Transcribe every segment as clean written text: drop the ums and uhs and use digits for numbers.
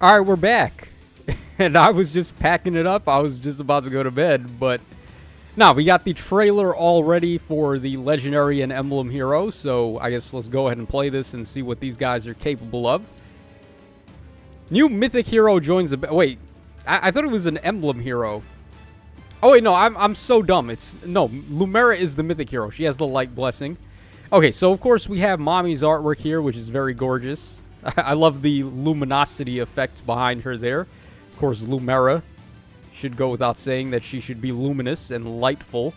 All right, we're back. And I was just packing it up. I was just about to go to bed, but no, we got the trailer all ready for the Legendary and Emblem hero, so I guess let's go ahead and play this and see what these guys are capable of. New Mythic hero joins the... Wait, I thought it was an Emblem hero. Oh, wait, no, I'm so dumb. No, Lumera is the Mythic hero. She has the Light Blessing. Okay, so of course we have Mommy's artwork here, which is very gorgeous. I love the luminosity effect behind her there. Of course, Lumera should go without saying that she should be luminous and lightful.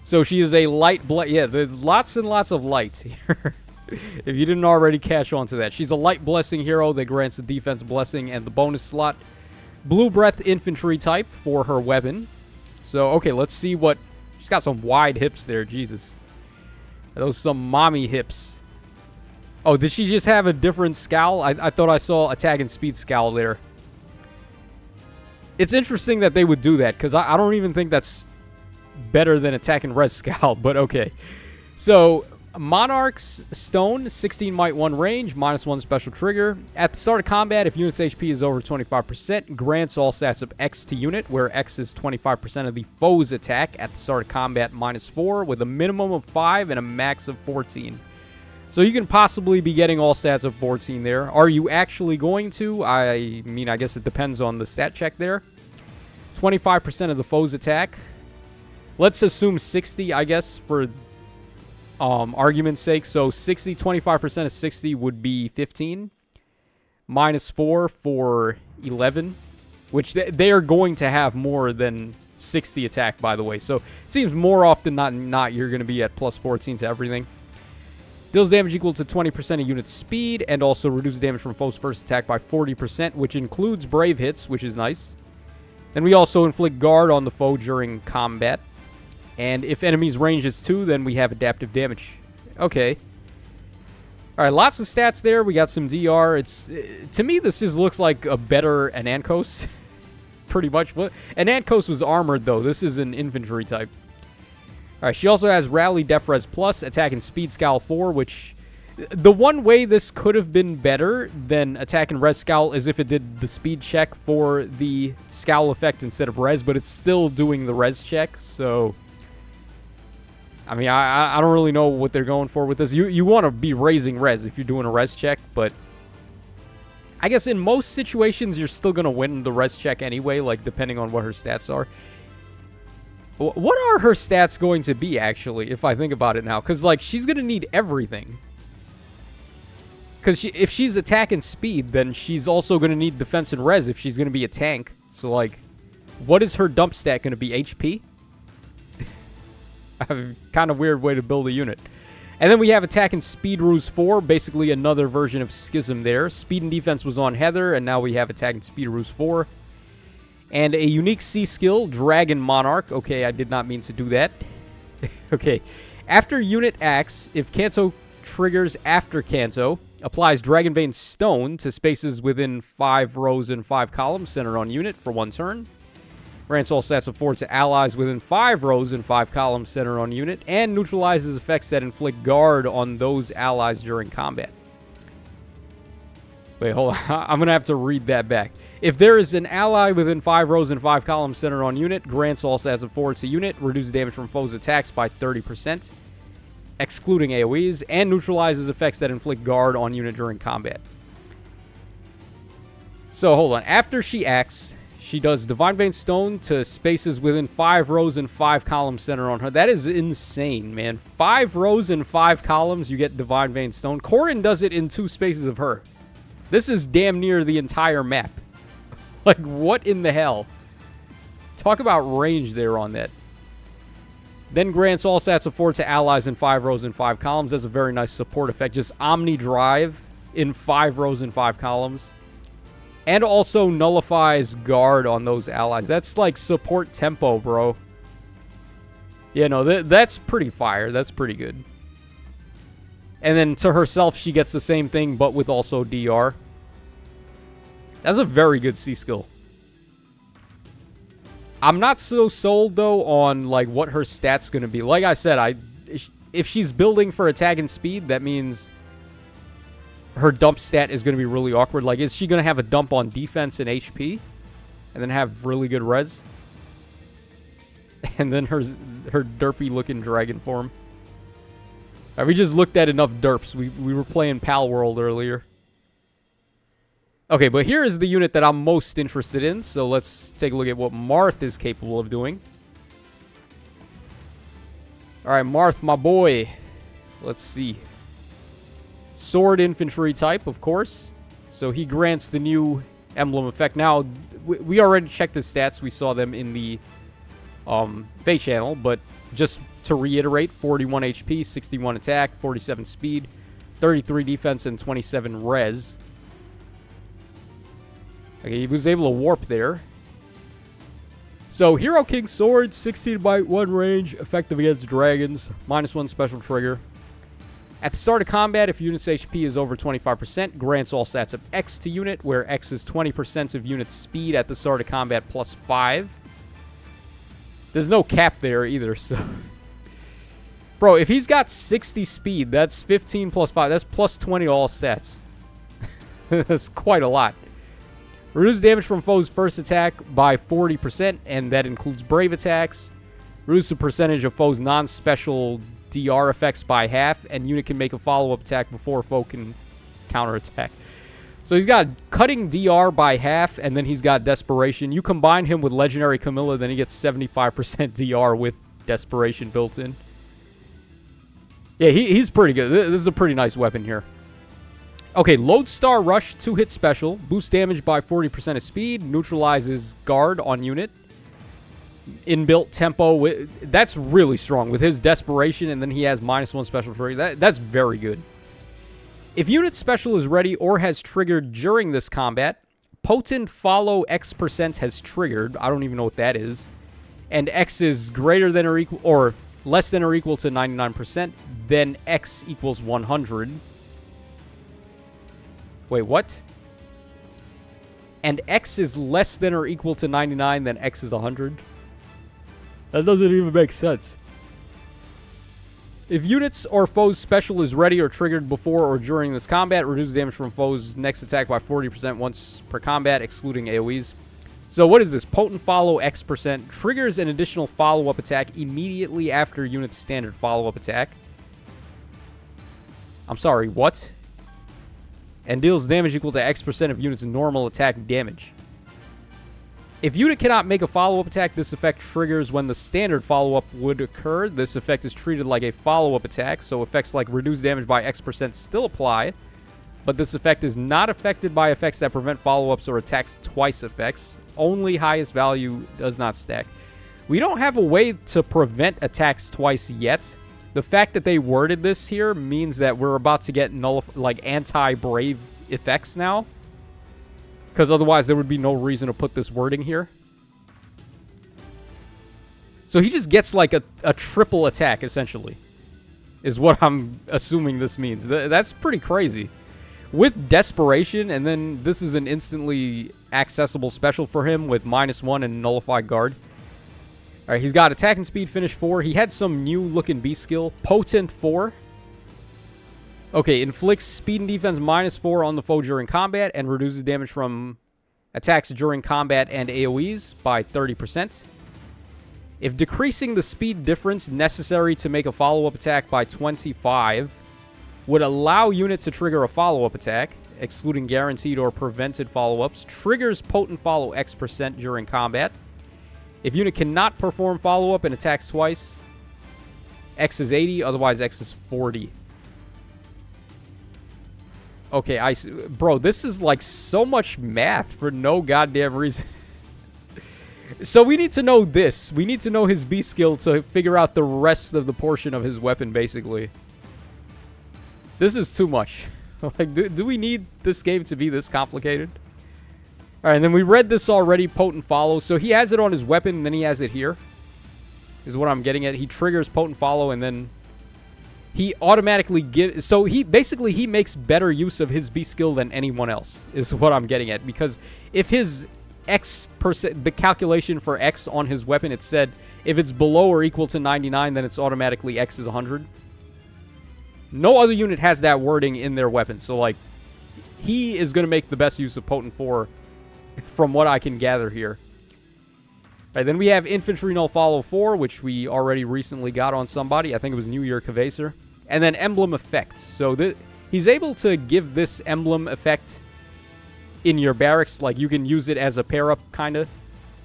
So she is a light yeah, there's lots and lots of light here. If you didn't already catch on to that. She's a light blessing hero that grants the defense blessing and the bonus slot. Blue breath infantry type for her weapon. So, okay, let's see what... She's got some wide hips there, Jesus. Those some mommy hips. Oh, did she just have a different scowl? I thought I saw attack and speed scowl there. It's interesting that they would do that, because I don't even think that's better than attack and res scowl, but okay. So, Monarch's Stone, 16 might 1 range, -1 special trigger. At the start of combat, if unit's HP is over 25%, grants all stats of X to unit, where X is 25% of the foe's attack. At the start of combat, -4, with a minimum of 5 and a max of 14. So you can possibly be getting all stats of 14 there. Are you actually going to? I mean, I guess it depends on the stat check there. 25% of the foe's attack. Let's assume 60, I guess, for argument's sake. So 60, 25% of 60 would be 15. -4 for 11. Which they are going to have more than 60 attack, by the way. So it seems more often than not you're going to be at +14 to everything. Deals damage equal to 20% of unit speed, and also reduces damage from foe's first attack by 40%, which includes brave hits, which is nice. Then we also inflict guard on the foe during combat. And if enemy's range is 2, then we have adaptive damage. Okay. Alright, lots of stats there. We got some DR. To me, this just looks like a better Anankos. Pretty much. Anankos was armored, though. This is an infantry type. Alright, she also has Rally Def Res Plus, Attack and Speed Scowl 4, which... The one way this could have been better than Attack and Res Scowl is if it did the speed check for the Scowl effect instead of Res, but it's still doing the Res check, so... I mean, I don't really know what they're going for with this. You want to be raising Res if you're doing a Res check, but... I guess in most situations, you're still going to win the Res check anyway, like, depending on what her stats are. What are her stats going to be, actually, if I think about it now? Because, like, she's going to need everything. Because if she's attack and speed, then she's also going to need defense and res if she's going to be a tank. So, like, what is her dump stat going to be? HP? Kind of weird way to build a unit. And then we have attack and speed ruse 4, basically another version of Schism there. Speed and defense was on Heather, and now we have attack and speed ruse 4. And a unique C skill, Dragon Monarch. Okay, I did not mean to do that. Okay. After unit acts, if Kanto triggers after Kanto, applies Dragon Vein Stone to spaces within 5 rows and 5 columns centered on unit for 1 turn. Grants all stats of 4 to allies within 5 rows and 5 columns centered on unit, and neutralizes effects that inflict guard on those allies during combat. Wait, hold on. I'm going to have to read that back. If there is an ally within 5 rows and 5 columns centered on unit, grants all stats of 4 to unit, reduces damage from foes' attacks by 30%, excluding AoEs, and neutralizes effects that inflict guard on unit during combat. So, hold on. After she acts, she does Divine Vein Stone to spaces within 5 rows and 5 columns centered on her. That is insane, man. 5 rows and 5 columns, you get Divine Vein Stone. Corrin does it in 2 spaces of her. This is damn near the entire map. Like, what in the hell? Talk about range there on that. Then grants all stats of 4 to allies in 5 rows and 5 columns. That's a very nice support effect. Just Omni Drive in 5 rows and 5 columns. And also nullifies guard on those allies. That's like support tempo, bro. Yeah, no, that's pretty fire. That's pretty good. And then to herself, she gets the same thing, but with also DR. That's a very good C skill. I'm not so sold, though, on like what her stats going to be. Like I said, if she's building for attack and speed, that means her dump stat is going to be really awkward. Like, is she going to have a dump on defense and HP? And then have really good res? And then her derpy-looking dragon form. All right, we just looked at enough derps. We were playing Pal World earlier. Okay, but here is the unit that I'm most interested in. So let's take a look at what Marth is capable of doing. All right, Marth, my boy. Let's see. Sword infantry type, of course. So he grants the new emblem effect. Now, we already checked his stats. We saw them in the Fate channel, but just to reiterate, 41 HP, 61 attack, 47 speed, 33 defense, and 27 res. Okay, he was able to warp there. So, Hero King Sword, 16 bite, 1 range, effective against dragons, -1 special trigger. At the start of combat, if unit's HP is over 25%, grants all stats of X to unit, where X is 20% of unit's speed at the start of combat +5. There's no cap there either, so... Bro, if he's got 60 speed, that's 15 plus 5. That's +20 to all stats. That's quite a lot. Reduce damage from foes' first attack by 40%, and that includes brave attacks. Reduce the percentage of foes' non-special DR effects by half, and unit can make a follow-up attack before foe can counterattack. So he's got cutting DR by half, and then he's got Desperation. You combine him with Legendary Camilla, then he gets 75% DR with Desperation built in. Yeah, he's pretty good. This is a pretty nice weapon here. Okay, Lodestar Rush, 2-hit special. Boosts damage by 40% of speed. Neutralizes guard on unit. Inbuilt tempo. That's really strong. With his Desperation, and then he has -1 special trigger. That's very good. If unit special is ready or has triggered during this combat, Potent Follow X% has triggered. I don't even know what that is. And X is greater than or equal, or less than or equal to 99%, then X equals 100. Wait, what? And X is less than or equal to 99, then X is 100? That doesn't even make sense. If units or foes special is ready or triggered before or during this combat, reduce damage from foes' next attack by 40% once per combat, excluding AoEs. So what is this? Potent Follow X% triggers an additional follow-up attack immediately after unit's standard follow-up attack. I'm sorry, what? And deals damage equal to X% of unit's normal attack damage. If unit cannot make a follow-up attack, this effect triggers when the standard follow-up would occur. This effect is treated like a follow-up attack, so effects like reduce damage by X% still apply. But this effect is not affected by effects that prevent follow-ups or attacks twice effects. Only highest value does not stack. We don't have a way to prevent attacks twice yet. The fact that they worded this here means that we're about to get anti-brave effects now. Because otherwise there would be no reason to put this wording here. So he just gets like a triple attack, essentially. Is what I'm assuming this means. That's pretty crazy. With Desperation, and then this is an instantly accessible special for him with -1 and Nullify Guard. Alright, he's got attack and speed, finish 4. He had some new looking beast skill. Potent 4. Okay, inflicts speed and defense -4 on the foe during combat and reduces damage from attacks during combat and AoEs by 30%. If decreasing the speed difference necessary to make a follow-up attack by 25 would allow unit to trigger a follow-up attack, excluding guaranteed or prevented follow-ups, triggers Potent Follow X% during combat. If unit cannot perform follow-up and attacks twice, X is 80, otherwise X is 40. Okay, bro, this is like so much math for no goddamn reason. So we need to know this. We need to know his beast skill to figure out the rest of the portion of his weapon, basically. This is too much. Like, do we need this game to be this complicated? Alright, and then we read this already, Potent Follow. So he has it on his weapon, and then he has it here. Is what I'm getting at. He triggers Potent Follow, and then he automatically gives... So he makes better use of his beast skill than anyone else, is what I'm getting at. Because if his X%, the calculation for X on his weapon, it said if it's below or equal to 99, then it's automatically X is 100. No other unit has that wording in their weapon. So, like, he is going to make the best use of Potent 4 from what I can gather here. All right, then we have Infantry No Follow 4, which we already recently got on somebody. I think it was New Year Kvaser. And then Emblem Effect. So he's able to give this Emblem Effect in your barracks. Like, you can use it as a pair-up, kind of.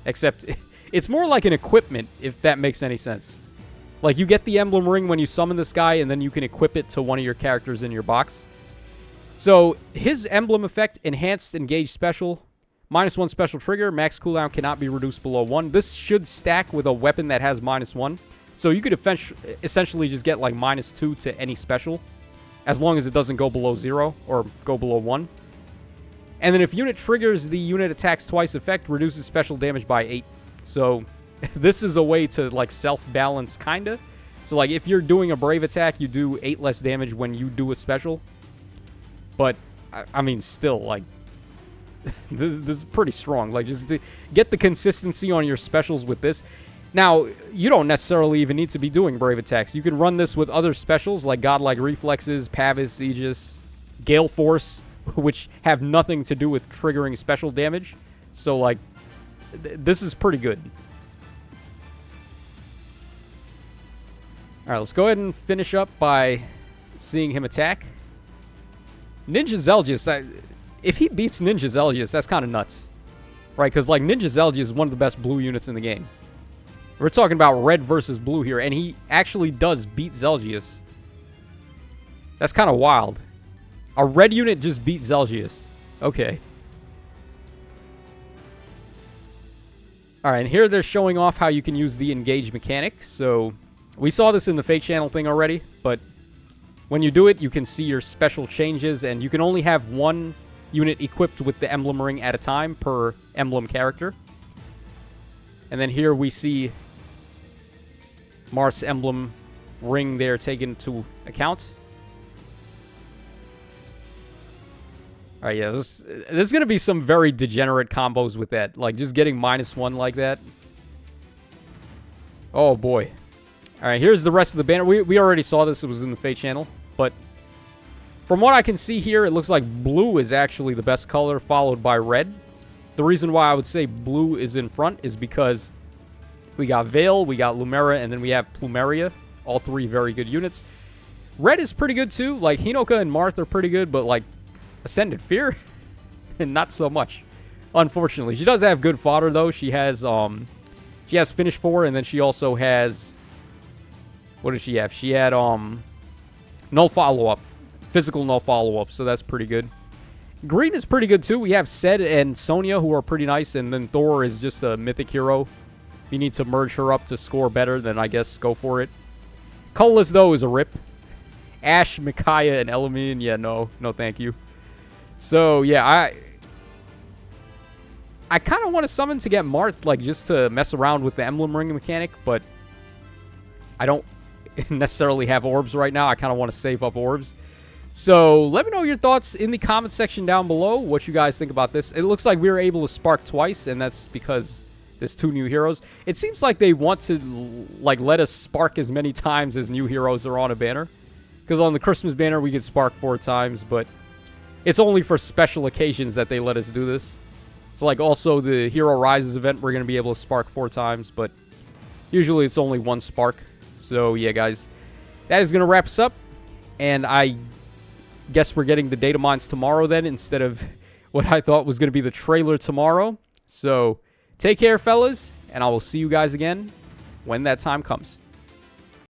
Except, it's more like an equipment, if that makes any sense. Like, you get the Emblem Ring when you summon this guy, and then you can equip it to one of your characters in your box. So, his Emblem Effect, Enhanced Engage Special, -1 special trigger, max cooldown cannot be reduced below 1. This should stack with a weapon that has -1. So you could essentially just get like -2 to any special, as long as it doesn't go below 0 or go below 1. And then if unit triggers the unit attacks twice effect, reduces special damage by 8. So this is a way to like self-balance kinda. So like if you're doing a brave attack, you do 8 less damage when you do a special. But I mean still like this is pretty strong. Like, just to get the consistency on your specials with this. Now, you don't necessarily even need to be doing brave attacks. You can run this with other specials like Godlike Reflexes, Pavis, Aegis, Gale Force, which have nothing to do with triggering special damage. So, like, this is pretty good. Alright, let's go ahead and finish up by seeing him attack. Ninja Zelgius, if he beats Ninja Zelgius, that's kind of nuts. Right, because, like, Ninja Zelgius is one of the best blue units in the game. We're talking about red versus blue here, and he actually does beat Zelgius. That's kind of wild. A red unit just beat Zelgius. Okay. Alright, and here they're showing off how you can use the engage mechanic. So, we saw this in the Fake Channel thing already, but when you do it, you can see your special changes, and you can only have one unit equipped with the Emblem Ring at a time per Emblem character. And then here we see Marth's Emblem Ring there taken into account. Alright, yeah, there's going to be some very degenerate combos with that. Like, just getting -1 like that. Oh, boy. Alright, here's the rest of the banner. We already saw this. It was in the Fate channel. But from what I can see here, it looks like blue is actually the best color, followed by red. The reason why I would say blue is in front is because we got Veil, we got Lumera, and then we have Plumeria. All three very good units. Red is pretty good too. Like, Hinoka and Marth are pretty good, but like Ascended Fear, and not so much. Unfortunately. She does have good fodder though. She has Finish 4, and then she also has, what does she have? She had no follow-up. Physical no follow-up, so that's pretty good. Green is pretty good too. We have Sed and Sonya, who are pretty nice, and then Thor is just a mythic hero. If you need to merge her up to score better, then I guess go for it. Colorless, though, is a rip. Ash, Micaiah, and Elamine, yeah, no thank you. So, yeah, I kind of want to summon to get Marth, like, just to mess around with the Emblem Ring mechanic, but I don't necessarily have orbs right now. I kind of want to save up orbs. So, let me know your thoughts in the comment section down below, what you guys think about this. It looks like we were able to spark twice, and that's because there's 2 new heroes. It seems like they want to, like, let us spark as many times as new heroes are on a banner. Because on the Christmas banner, we could spark 4 times, but it's only for special occasions that they let us do this. So, like, also the Hero Rises event, we're going to be able to spark 4 times, but usually it's only 1 spark. So, yeah, guys, that is going to wrap us up, and I guess we're getting the data mines tomorrow then, instead of what I thought was going to be the trailer tomorrow. So, take care, fellas, and I will see you guys again when that time comes.